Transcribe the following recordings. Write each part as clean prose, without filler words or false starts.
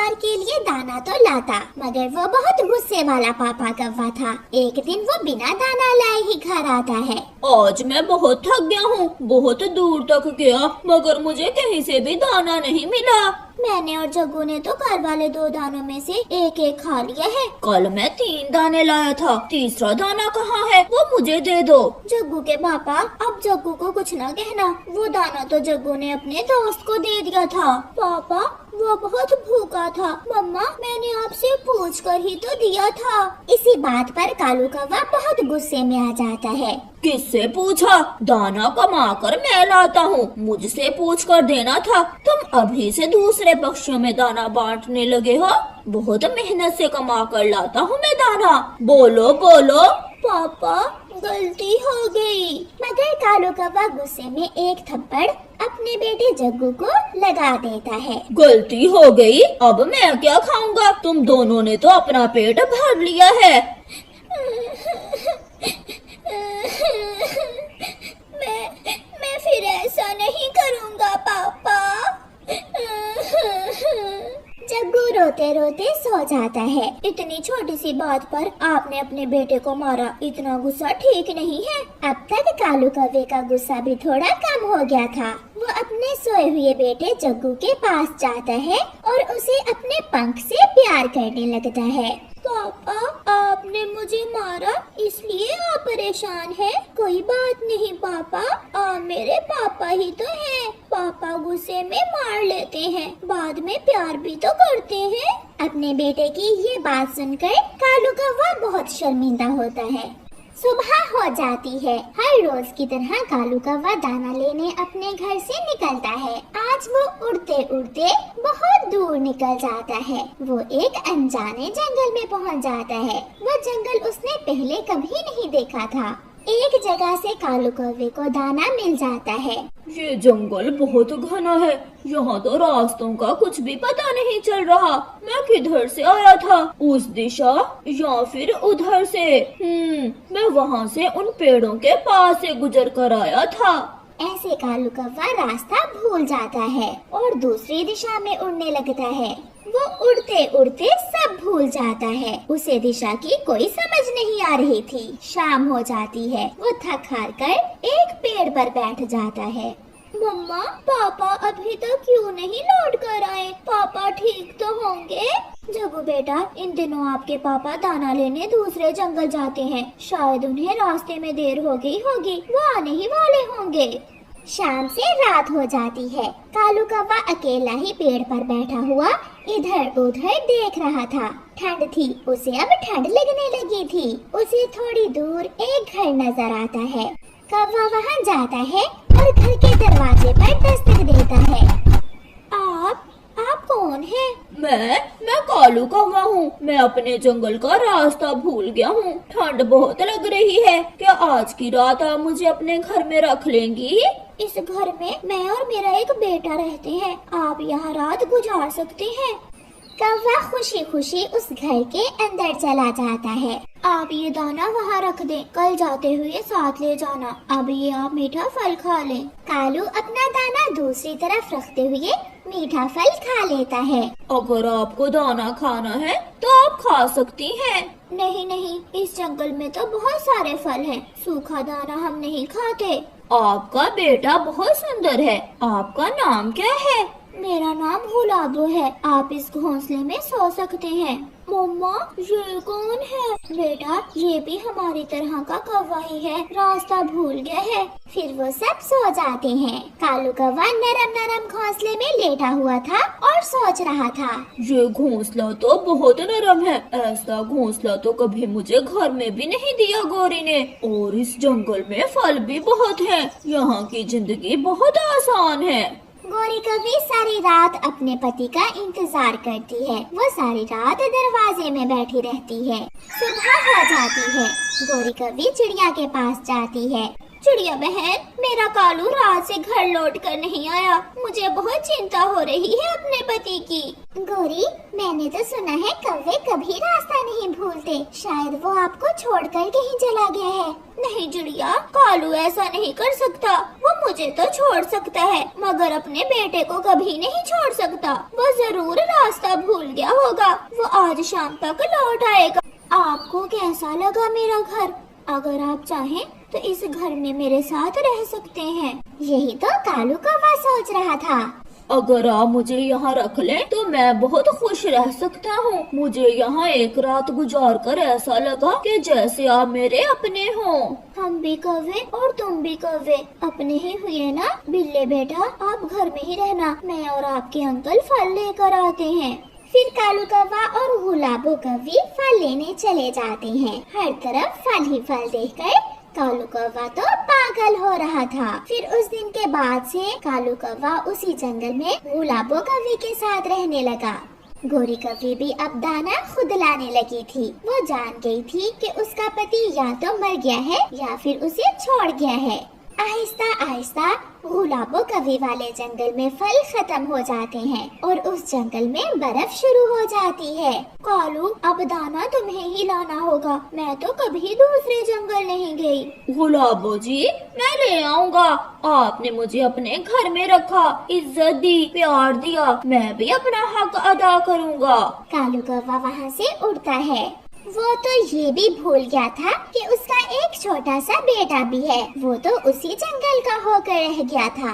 बार के लिए दाना तो लाता, मगर वो बहुत गुस्से वाला पापा कौवा था। एक दिन वो बिना दाना लाए ही घर आता है। आज मैं बहुत थक गया हूँ, बहुत दूर तक गया मगर मुझे कहीं से भी दाना नहीं मिला। मैंने और जग्गू ने तो घर वाले 2 दानों में से एक एक खा लिया है। कल मैं 3 दाने लाया था, तीसरा दाना कहाँ है? वो मुझे दे दो। जग्गू के पापा, अब जग्गू को कुछ न कहना, वो दाना तो जग्गू ने अपने दोस्त को दे दिया था। पापा, वो बहुत भूखा था। मम्मा, मैंने आपसे पूछ कर ही तो दिया था। इसी बात पर कालू कौवा बहुत गुस्से में आ जाता है। किससे पूछा? दाना कमा कर मैं लाता हूँ, मुझसे पूछ कर देना था। तुम अभी से दूसरे पक्षियों में दाना बांटने लगे हो। बहुत मेहनत से कमा कर लाता हूँ मैं दाना। बोलो बोलो। पापा, गलती हो गई। मगर कालू कौवा गुस्से में एक थप्पड़ अपने बेटे जग्गू को लगा देता है। गलती हो गई, अब मैं क्या खाऊंगा? तुम दोनों ने तो अपना पेट भर लिया है। मैं फिर ऐसा नहीं करूँगा पापा। जग्गू रोते रोते सो जाता है। इतनी छोटी सी बात पर आपने अपने बेटे को मारा, इतना गुस्सा ठीक नहीं है। अब तक कालू कौवे का गुस्सा भी थोड़ा कम हो गया था। वो अपने सोए हुए बेटे जग्गू के पास जाता है और उसे अपने पंख से प्यार करने लगता है। पापा, आपने मुझे मारा इसलिए आप परेशान हैं? कोई बात नहीं पापा, आप मेरे पापा ही तो हैं। पापा गुस्से में मार लेते हैं, बाद में प्यार भी तो करते हैं। अपने बेटे की ये बात सुनकर कालू कौवा बहुत शर्मिंदा होता है। सुबह हो जाती है। हर रोज की तरह कालू कौवा दाना लेने अपने घर से निकलता है। आज वो उड़ते उड़ते बहुत दूर निकल जाता है। वो एक अनजाने जंगल में पहुंच जाता है। वो जंगल उसने पहले कभी नहीं देखा था। एक जगह से कालू कौवे को दाना मिल जाता है। ये जंगल बहुत घना है, यहाँ तो रास्तों का कुछ भी पता नहीं चल रहा। मैं किधर से आया था? उस दिशा या फिर उधर से? मैं वहाँ से उन पेड़ों के पास से गुजर कर आया था। ऐसे कालू कौवा रास्ता भूल जाता है और दूसरी दिशा में उड़ने लगता है। वो उड़ते उड़ते सब भूल जाता है। उसे दिशा की कोई समझ नहीं आ रही थी। शाम हो जाती है। वो थक हार कर एक पेड़ पर बैठ जाता है। मम्मा, पापा अभी तक क्यों नहीं लौट कर आए? पापा ठीक तो होंगे? जग्गू बेटा, इन दिनों आपके पापा दाना लेने दूसरे जंगल जाते हैं। शायद उन्हें रास्ते में देर हो गई होगी, वो आने ही वाले होंगे। शाम से रात हो जाती है। कालू कौवा अकेला ही पेड़ पर बैठा हुआ इधर उधर देख रहा था। ठंड थी, उसे अब ठंड लगने लगी थी। उसे थोड़ी दूर एक घर नजर आता है। कौवा वहाँ जाता है और घर के दरवाजे पर दस्तक देता है। आप कौन है? मैं कालू कौवा हूँ। मैं अपने जंगल का रास्ता भूल गया हूँ। ठंड बहुत लग रही है। क्या आज की रात आप मुझे अपने घर में रख लेंगी? इस घर में मैं और मेरा एक बेटा रहते हैं। आप यहाँ रात गुजार सकते हैं। कौवा खुशी खुशी उस घर के अंदर चला जाता है। आप ये दाना वहाँ रख दें, कल जाते हुए साथ ले जाना। अब ये आप मीठा फल खा लें। कालू अपना दाना दूसरी तरफ रखते हुए मीठा फल खा लेता है। अगर आपको दाना खाना है तो आप खा सकती हैं। नहीं, इस जंगल में तो बहुत सारे फल हैं। सूखा दाना हम नहीं खाते। आपका बेटा बहुत सुंदर है। आपका नाम क्या है? मेरा नाम गुलाबो है। आप इस घोंसले में सो सकते हैं। मम्मा, ये कौन है? बेटा, ये भी हमारी तरह का कौवा ही है, रास्ता भूल गया है। फिर वो सब सो जाते हैं। कालू कौवा नरम नरम घोंसले में लेटा हुआ था और सोच रहा था। ये घोंसला तो बहुत नरम है। ऐसा घोंसला तो कभी मुझे घर में भी नहीं दिया गौरी ने। और इस जंगल में फल भी बहुत हैं। यहाँ की जिंदगी बहुत आसान है। गौरी कभी सारी रात अपने पति का इंतजार करती है। वो सारी रात दरवाजे में बैठी रहती है। सुबह हो जाती है। गौरी कभी चिड़िया के पास जाती है। चिड़िया बहन, मेरा कालू रात से घर लौट कर नहीं आया। मुझे बहुत चिंता हो रही है अपने पति की। गौरी, मैंने तो सुना है कौवे कभी रास्ता नहीं भूलते। शायद वो आपको छोड़कर कहीं चला गया है। नहीं चिड़िया, कालू ऐसा नहीं कर सकता। वो मुझे तो छोड़ सकता है, मगर अपने बेटे को कभी नहीं छोड़ सकता। वो जरूर रास्ता भूल गया होगा। वो आज शाम तक लौट आएगा। आपको कैसा लगा मेरा घर? अगर आप चाहें तो इस घर में मेरे साथ रह सकते हैं। यही तो कालू कौवा सोच रहा था। अगर आप मुझे यहाँ रख लें तो मैं बहुत खुश रह सकता हूँ। मुझे यहाँ एक रात गुजार कर ऐसा लगा कि जैसे आप मेरे अपने हो। हम भी कौवे और तुम भी कौवे अपने ही हुए ना। बिल्ले बेटा, आप घर में ही रहना, मैं और आपके अंकल फल लेकर आते हैं। फिर कालू कौवा और गुलाबो कौवी फल लेने चले जाते हैं। हर तरफ फल ही फल देखकर कालू कौवा तो पागल हो रहा था। फिर उस दिन के बाद से कालू कौवा उसी जंगल में गुलाबो कौवी के साथ रहने लगा। गोरी कौवी भी अब दाना खुद लाने लगी थी। वो जान गई थी कि उसका पति या तो मर गया है या फिर उसे छोड़ गया है। आहिस्ता आहिस्ता गुलाबो कौवी वाले जंगल में फल खत्म हो जाते हैं और उस जंगल में बर्फ शुरू हो जाती है। कालू, अब दाना तुम्हें ही लाना होगा। मैं तो कभी दूसरे जंगल नहीं गई। गुलाबो जी, मैं ले आऊँगा। आपने मुझे अपने घर में रखा, इज्जत दी, प्यार दिया। मैं भी अपना हक अदा करूँगा। कालू कौवा वहाँ से उड़ता है। वो तो ये भी भूल गया था कि उसका एक छोटा सा बेटा भी है। वो तो उसी जंगल का होकर रह गया था।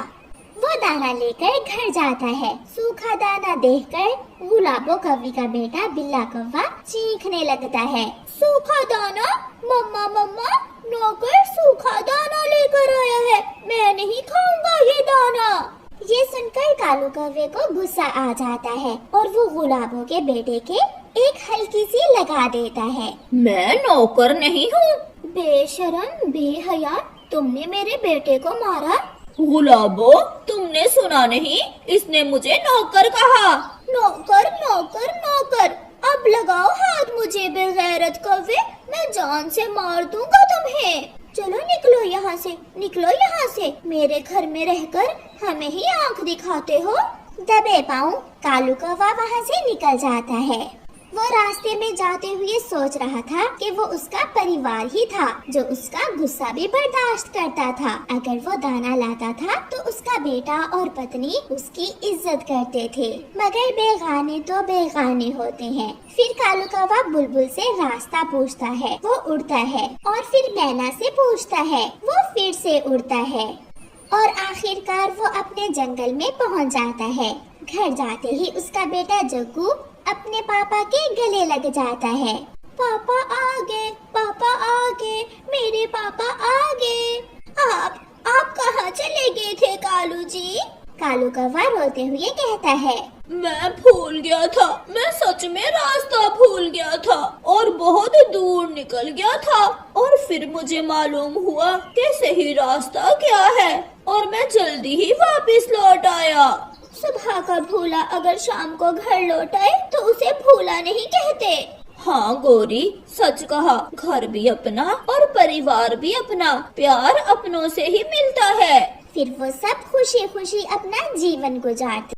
वो दाना लेकर घर जाता है। सूखा दाना देखकर गुलाबो कौवी का बेटा बिल्ला कौवा चीखने लगता है। सूखा दाना? मम्मा मम्मा, नौकर सूखा दाना लेकर आया है। मैं नहीं खाऊंगा ये दाना। ये सुनकर कालू कौवे को गुस्सा आ जाता है और वो गुलाबो के बेटे के एक हल्की सी लगा देता है। मैं नौकर नहीं हूँ। बेशरम, बेहया, तुमने मेरे बेटे को मारा। गुलाबो, तुमने सुना नहीं? इसने मुझे नौकर कहा। नौकर नौकर नौकर, अब लगाओ हाथ मुझे बेगैरत कौवे। मैं जान से मार दूंगा तुम्हें। चलो निकलो यहाँ से, निकलो यहाँ से। मेरे घर में रहकर हमें ही आंख दिखाते हो। दबे पाँव कालू कौवा वहाँ से निकल जाता है। वो रास्ते में जाते हुए सोच रहा था कि वो उसका परिवार ही था जो उसका गुस्सा भी बर्दाश्त करता था। अगर वो दाना लाता था तो उसका बेटा और पत्नी उसकी इज्जत करते थे, मगर बेगाने तो बेगाने होते हैं। फिर कालू कौवा बुलबुल से रास्ता पूछता है। वो उड़ता है और फिर मैना से पूछता है। वो फिर से उड़ता है और आखिरकार वो अपने जंगल में पहुंच जाता है। घर जाते ही उसका बेटा जग्गू अपने पापा के गले लग जाता है। पापा आ गए, पापा आ गए, मेरे पापा आ गए। आप कहाँ चले गए थे कालू जी? कालू कौवा रोते हुए कहता है, मैं भूल गया था। मैं सच में रास्ता भूल गया था और बहुत दूर निकल गया था। और फिर मुझे मालूम हुआ कि सही रास्ता क्या है और मैं जल्दी ही वापस लौट आया। सुबह का भूला अगर शाम को घर लौट आए तो उसे भूला नहीं कहते। हाँ गौरी, सच कहा। घर भी अपना और परिवार भी अपना। प्यार अपनों से ही मिलता है। फिर वो सब खुशी खुशी अपना जीवन गुजारते।